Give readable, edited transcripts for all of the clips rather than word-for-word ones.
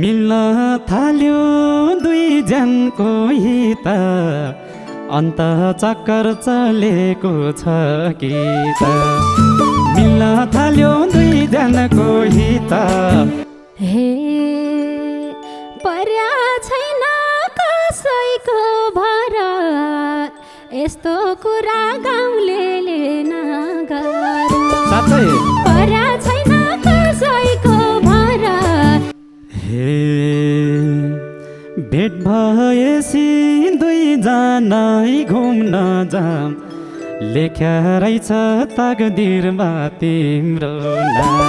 मिल्न थाल्यो दुईजनको हित अन्त चक्कर चलेको छ कि त मिल्न थाल्यो दुईजनको हित हे पर्या छैन कसैको भरत यस्तो कुरा गाउँलेले नगर साँच्चै पर्या छैन कसैको भरत हे भेट भएपछि दुईजनै घुम्न जाम लेख्या रहेछ तकदिरमा तिम्रो नाम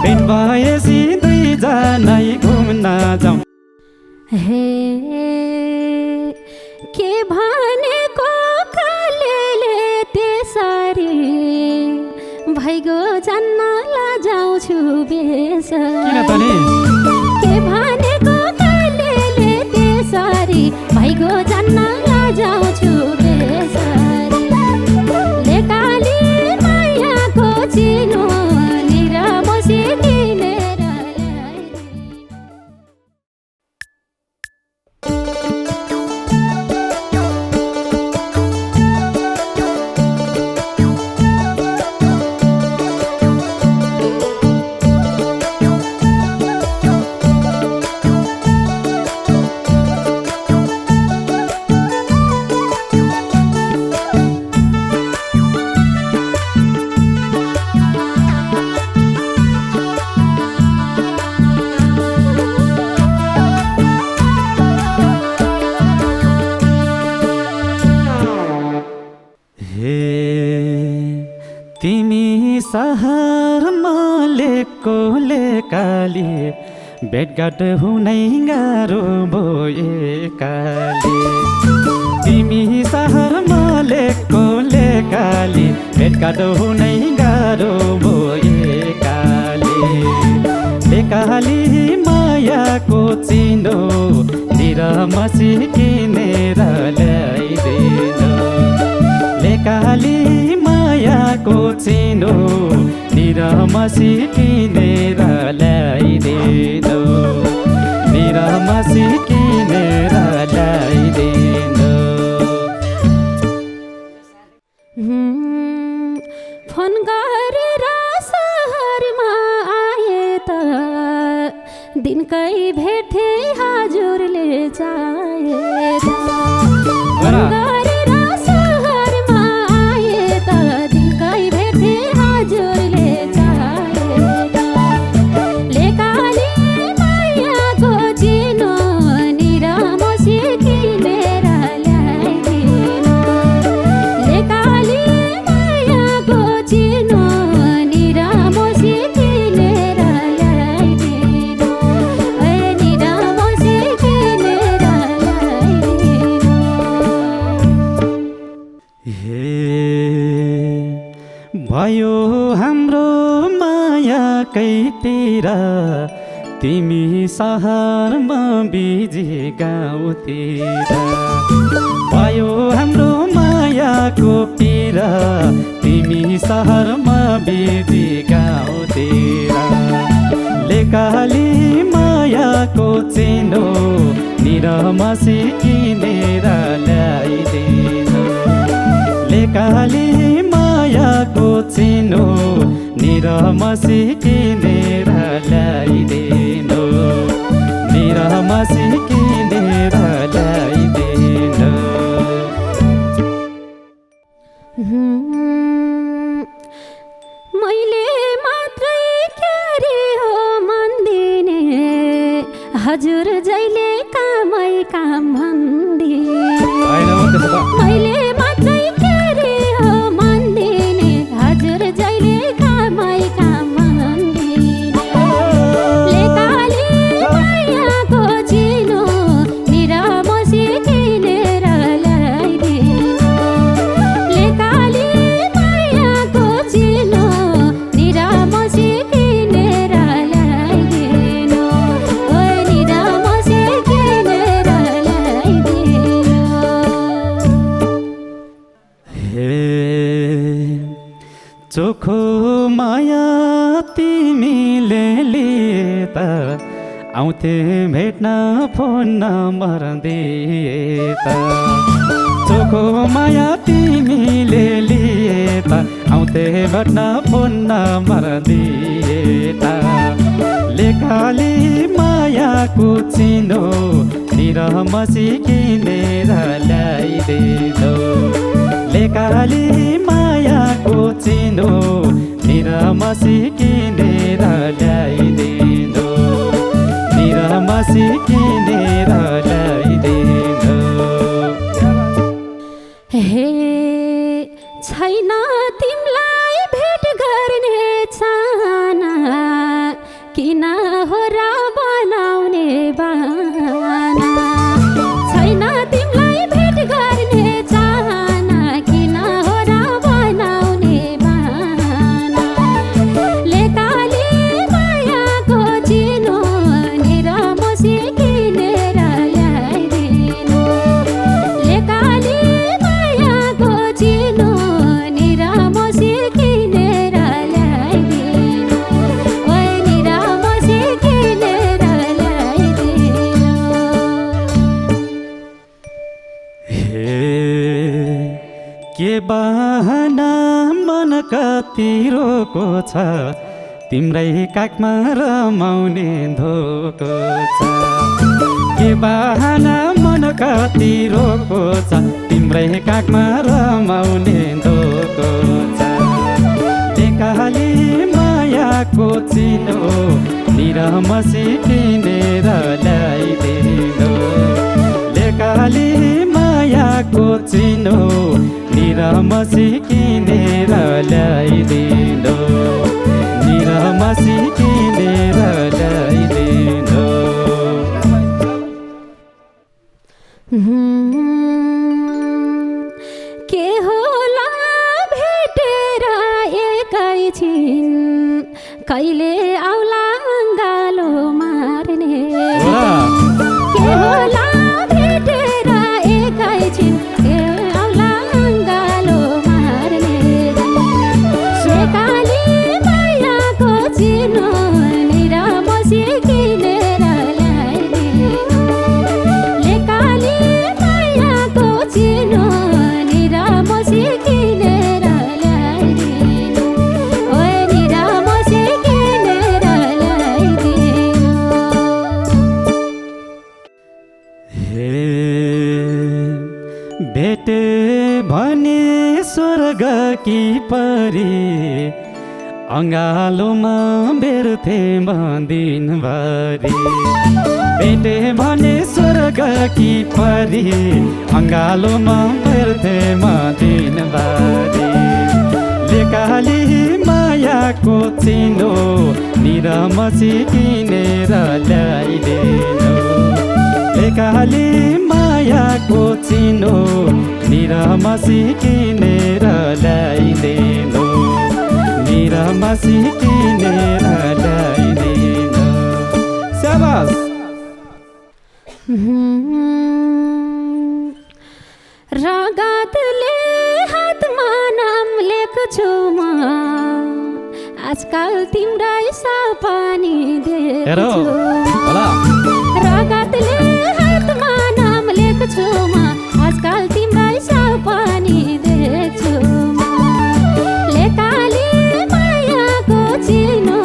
भेट भएपछि दुईजनै घुम्न जाम हे के भनेको कालेले त्यसरी भइगो जान्न लजाउँछु बेसरी किन त नि के भनेको कालेले त्यसरी भइगो जान्न लजाउँछु बेसरी लेकाली मायाको चिनो निरामोसी किनेर तिमी सहरमा लेको लेकाली भेटघाट हुनै गाह्रो भएकाले तिमी सहरमा लेको लेकाली भेटघाट हुनै गाह्रो भएकाले लेकाली मायाको चिनो निरामसी किनेर ल्याइदिनु लेकाली मायाको चिनो निरामसी किनेर ल्याइदिनु निरामसी किनेर ल्याइदिनु फोन गरेर सहरमा आए त दिनकै भेटे हजुरले चाहे फोन गरेर सहरमा आए त दिनकै भेटे हजुरले चाहे लेकाली मायाको चिनो निरामसी किनेर ल्याइदिनु लेकाली मायाको चिनो निरामसी किनेर ल्याइदिनु निरामसी किनेर ल्याइदिनु हे भयो हाम्रो मायाकैतिर तिमी सहरमा बिजी गाउँतिर भयो हाम्रो मायाको पिर तिमी सहरमा बिजी गाउँतिर लेकाली मायाको चिनो निरामसी किनेर ल्याइदिनु लेकाली मायाको चिनो निरामसी किनेर ल्याइदिनु निरामसी किनेर ल्याइदिनु मैले मात्रै क्यारे हो मन दिने हजुर जहिले कामै काम भन्दिने मैले मात्रै क्यारे हो मन दिने हजुर जहिले कामै काम भन्दिने लेकाली मायाको चिनो निरामसी किनेर ल्याइदिनु लेकाली मायाको चिनो निरामसी किनेर ल्याइदिनु निरामसी त आउँथे भेट्न फोन नम्बर दिए त चोखो माया तिमीले लिए त आउँथे भेट्न फोन नम्बर दिए त लेखाली मायाको चिनो निरमसी किनेर ल्याइदिनु लेखाली मायाको चिनो निरमसी किनेर ल्याइदिनु निरमसी किनेर ल्याइदिनु हे छैन तिमीलाई भेट गर्ने चाहना किन हो र बनाउने बाना छैन तिमीलाई भेट गर्ने चाहना किन हो र बनाउने बाना लेकाली मायाको चिनो निरमसी किनेर ल्याइदिनु लेकाली मायाको चिनो निरमसी किनेर ल्याइदिनु ओइ निरमसी किनेर ल्याइदिनु हे के बहाना मन कति रोको छ तिम्रै काखमा रमाउने धोको छ के बहाना मन कति रोको छ तिम्रै काखमा रमाउने धोको छ लेकाली मायाको चिनो निरमसी किनेर ल्याइदिनु लेकाली मायाको चिनो निरमसी किनेर ल्याइदिनु निरमसी किनेर ल्याइदिनु के होला भेटेर एकैछिन कहिले आउला गालो मार्ने के होला भेटेर एकैछिन के आउला गालो मार्ने लेकाली मायाको चिनो निरमसी किनेर ल्याइदिनु लेकाली मायाको चिनो निरमसी किनेर ल्याइदिनु ओइ निरमसी किनेर ल्याइदिनु हे भेटे भने स्वर्ग कि परी अँगालोमा बेर्थे म दिनभरि भेटे भने स्वर्ग कि परी अँगालोमा बेर्थे म दिनभरि लेकाली मायाको चिनो निरमसी किनेर ल्याइदिनु लेकाली मायाको चिनो निरमसी किनेर ल्याइदिनु निरमसी किनेर ल्याइदिनु शाबास रगतले हातमा नाम लेख्छु म आजकल तिम्रै सपनी हेरो देख्छु होला रगतले हातमा नाम लेख्छु म आजकल तिम्रै सपनी देख्छु म लेकाली मायाको चिनो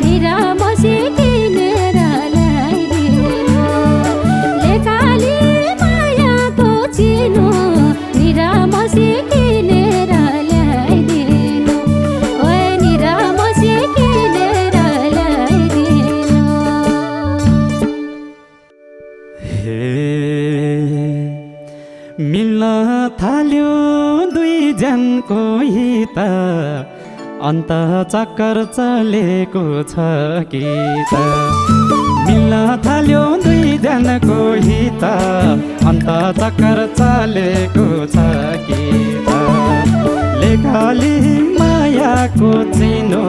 निरमसी किनेर ल्याइदिनु लेकाली मायाको चिनो निरमसी किनेर ल्याइदिनु ओइ निरमसी किनेर ल्याइदिनु हे मिल्न थाल्यो दुईजनको हित अन्त चक्कर चलेको छ कि त मिल्न थाल्यो दुईजनको हित अन्त चक्कर चलेको छ कि त लेकाली मायाको चिनो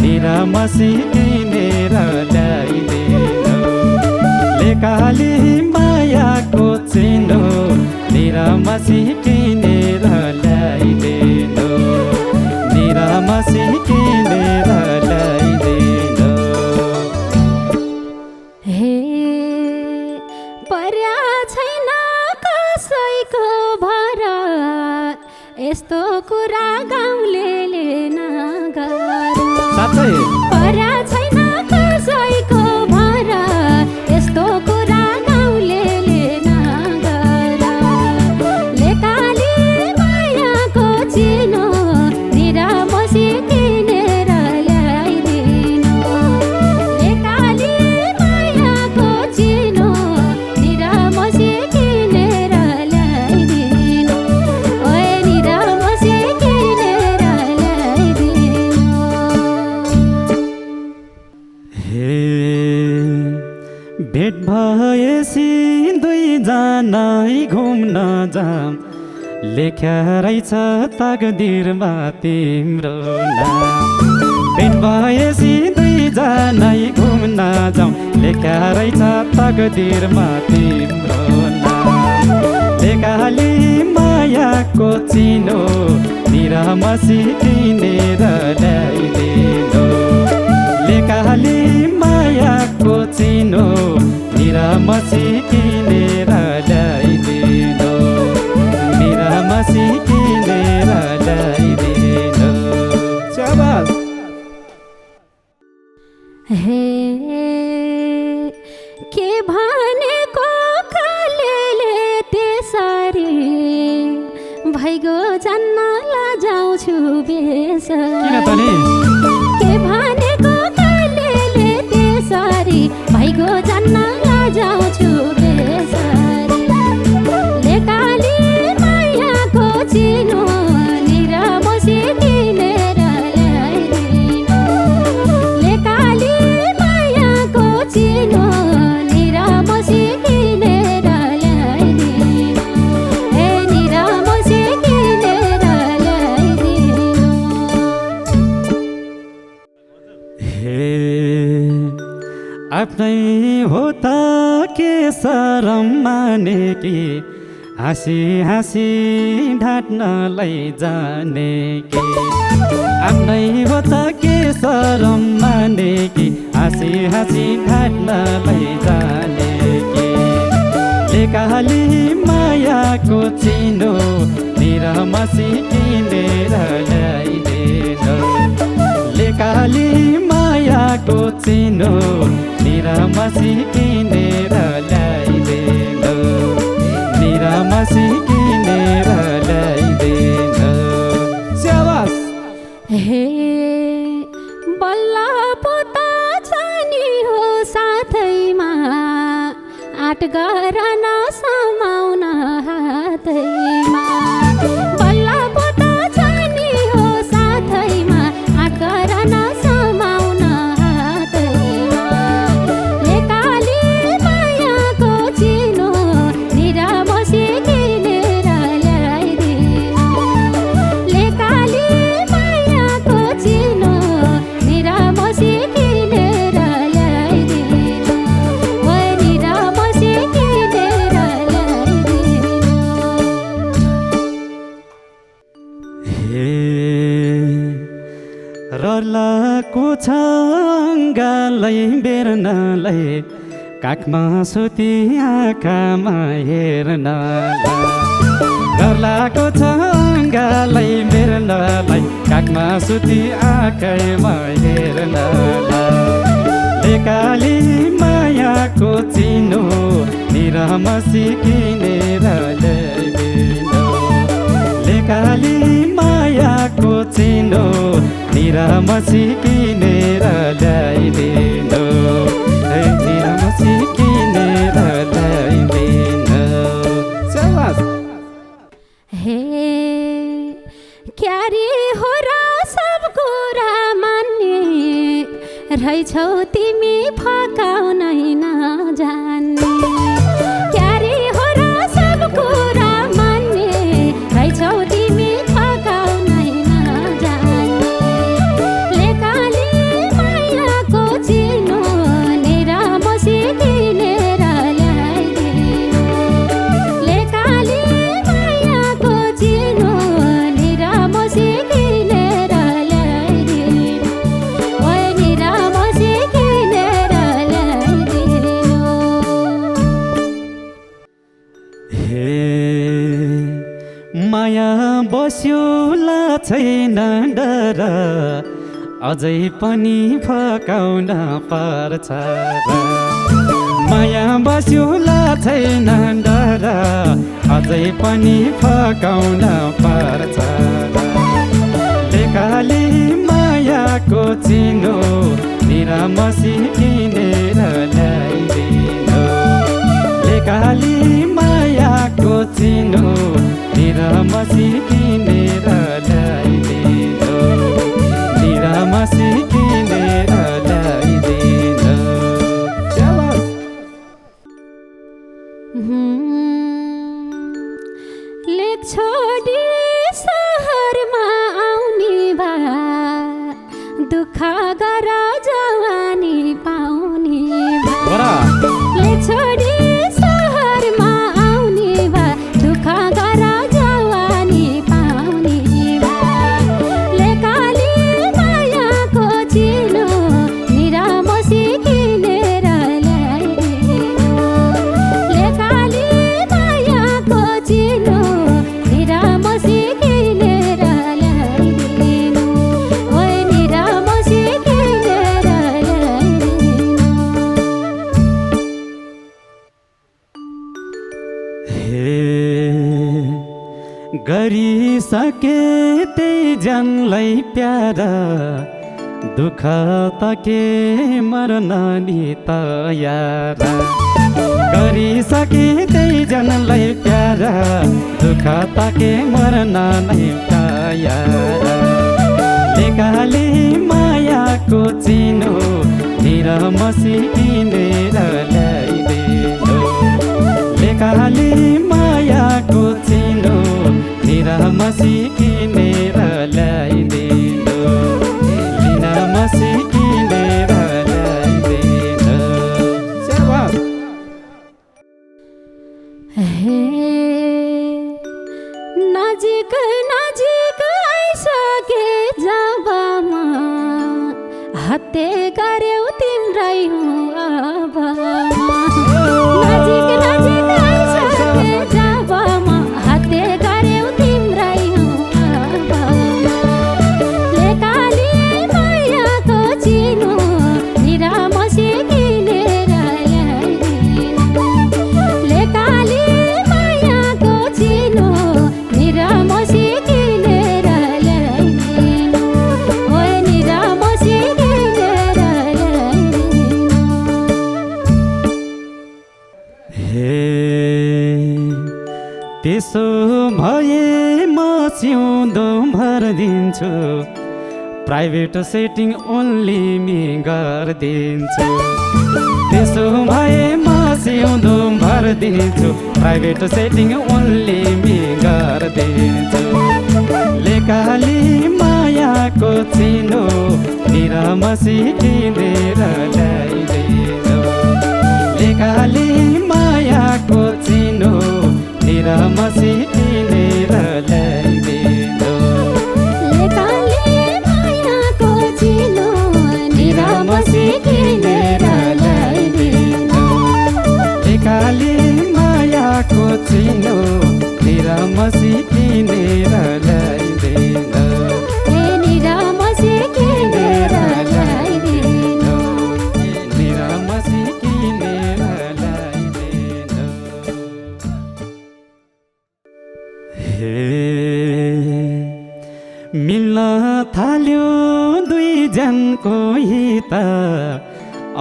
निरमसी किनेर ल्याइदिनु लेकाली मायाको चिनो निरमसी किनेर ल्याइदिनु निरमसी किनेर ल्याइदिनु साँच्चै परा छैन कसैको भरा यस्तो कुरा गाउँलेले नगर लेकाली मायाको चिनो निरामसी किनेर ल्याइदिनु लेकाली मायाको चिनो निरामसी किनेर ल्याइदिनु ओए निरामसी किनेर ल्याइदिनु हे भेट भएपछि दुईजनै घुम्न जाम लेख्या रहेछ तकदिरमा तिम्रो नाम भेट भएपछि दुईजनै घुम्न जाउँ लेख्या रहेछ तकदिरमा तिम्रो नाम लेकाली मायाको चिनो निरामसी किनेर ल्याइदिनु लेकाली मायाको चिनो निरामसी किनेर ल्याइदिनु निरामसी किनेर ल्याइदिनु शाबास हे के भनेको कालेले त्यसरी भइगो जान्न लजाउँछु बेसरी किन त नि के भनेको कालेले त्यसरी भइगो जान्न लजाउँछु बेसरी लेकाली मायाको चिनो निरामसी किनेर ल्याइदिनु लेकाली मायाको चिनो निरामसी किनेर ल्याइदिनु ए निरामसी किनेर ल्याइदिनु हे आफ्नै हो त के शरम माने कि हाँसी हाँसी ढाँट्नलाई जाने कि आफ्नै हो त के शरम माने कि हाँसी हाँसी ढाँट्नलाई जाने कि लेकाली मायाको चिनो निरामसी किनेर ल्याइदिनु लेकाली मायाको चिनो निरामसी किनेर ल्याइदिनु निरामसी किनेर ल्याइदिनु शाबास हे बल्ल पोता छानी हो साथैमा आट गर नसमाउन हातैमा बल्ल पोता छानी हो साथैमा आट गर नसमाउन हातैमा लेकाली मायाको चिनो निरामसी किनेर ल्याइदिनु लेकाली मायाको चिनो निरामसी किनेर ल्याइदिनु ओए निरामसी किनेर ल्याइदिनु हे रलाको छ अङ्गालै बेर्नलाई काखमा सुती आँखामा हेर्नलाई रलाको छ अङ्गालै बेर्नलाई काखमा सुती आँखामा हेर्नलाई लेकाली मायाको चिनो निरामसी किनेर ल्याइदिनु लेकाली मायाको चिनो निरामसी किनेर ल्याइदिनु निरामसी किनेर ल्याइदिनु शाबास हे क्यारे हो र सब कुरा मान्ने रहेछौ तिमी फकाउनै नजान्ने क्यारे हो र सब कुरा मान्ने रहेछौ तिमी फकाउनै नजान्ने लेकाली मायाको चिनो निरामसी किनेर ल्याइदिनु लेकाली मायाको चिनो निरामसी किनेर ल्याइदिनु ओए निरामसी किनेर ल्याइदिनु हे माया बस्यो ला छैन डर अझै पनि फकाउन पर्छ र माया बस्युला छैन डर अझै पनि फकाउन पर्छ र लेकाली मायाको चिनो निरामसी किनेर ल्याइदिनु लेकाली मायाको चिनो निरामसी किनेर ल्याइदिनु निरामसी किनेर ल्याइदिनु लेक छोडी सहरमा आउने भा दुःख गर जवानी पाउने भा लेक छोडी सहरमा आउने भा दुःख गर जवानी पाउने भा लेकाली मायाको चिनो निरामसी किनेर ल्याइदिनु लेकाली मायाको चिनो निरामसी किनेर ल्याइदिनु ओइ निरामसी किनेर ल्याइदिनु हे गरिसके त्यही जनलाई प्यारा दुःख त के मर्न नि तयार गरिसके त्यही जनलाई प्यारा दुःख त के मर्न नै तयार लेकाली मायाको चिनो निरामसी किनेर ल्याइदिनु लेकाली मायाको चिनो निरामसी किनेर ल्याइदिनु निरामसी किनेर ल्याइदिनु स्याबास हे नजिक नजिक आइसके जबमा हत्ते गर्यौ तिम्रै अब नजिक नजिक आइसके जबमा हत्ते गर्यौ तिम्रै अब लेकाली मायाको चिनो निरामसी किनेर ल्याइदिनु लेकाली मायाको चिनो निरामसी किनेर ल्याइदिनु ओइ निरामसी किनेर ल्याइदिनु हे त्यसो भए म सिउँदो भरिदिन्छु प्राइभेट सेटिङ ओन्ली मी गरिदिन्छु त्यसो भए म सिउँदो भरिदिन्छु प्राइभेट सेटिङ ओन्ली मी गरिदिन्छु लेकाली मायाको चिनो निरामसी किनेर ल्याइदिनु लेकाली मायाको चिनो निरामसी किनेर ल्याइदिनु लेकाली मायाको चिनो निरामसी किनेर ल्याइदिनु लेकाली मायाको चिनो निरामसी किनेर ल्याइदिनु हे निरामसी किनेर ल्याइदिनु निरामसी किनेर ल्याइदिनु हे मिल्न थाल्यो दुईजनको हित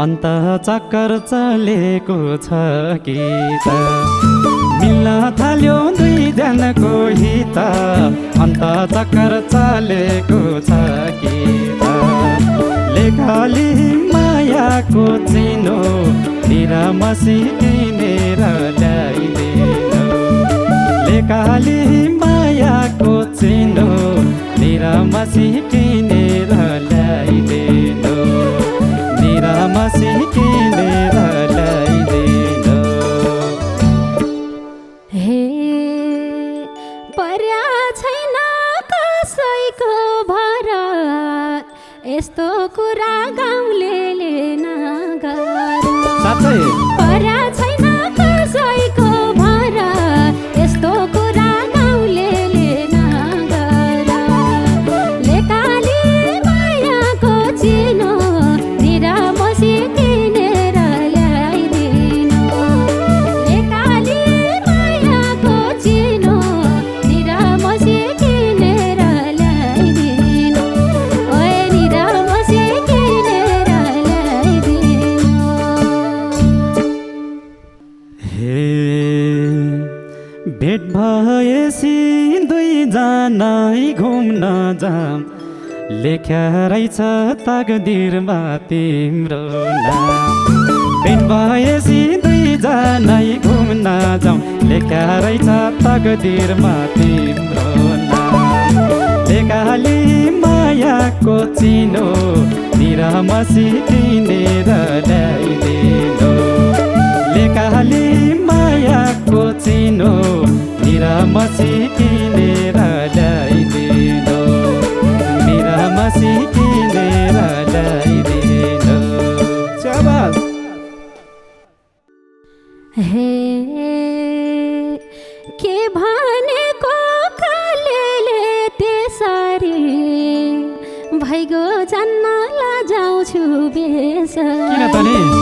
अन्त चक्कर चलेको छ कि त मिल्न थाल्यो दुईजनको हित अन्त चक्कर चलेको छ कि त लेकाली मायाको चिनो निरामसी किनेर ल्याइदिनु लेकाली मायाको चिनो निरामसी किनेर ल्याइदिनु निरामसी किनेर ल्याइदिनु हे पर्या छैन कसैको भरत यस्तो कुरा गाउँलेले नगर साँच्चै पर्या छैन कसैको भरत यस्तो कुरा गाउँलेले नगर लेकाली मायाको लेख्या रहेछ तकदिरमा तिम्रो नाम भेट भएपछि दुईजनै घुम्न जाउँ लेख्या रहेछ तकदिरमा तिम्रो नाम लेखाली मायाको चिनो निरामसी किनेर ल्याइदिनु लेखाली मायाको चिनो निरामसी किनेर ल्याइदिनु निरामसी किनेर ल्याइदिनु शाबास हे के भनेको कालेले त्यसरी भइगो जान्न लजाउँछु बेस किन त नि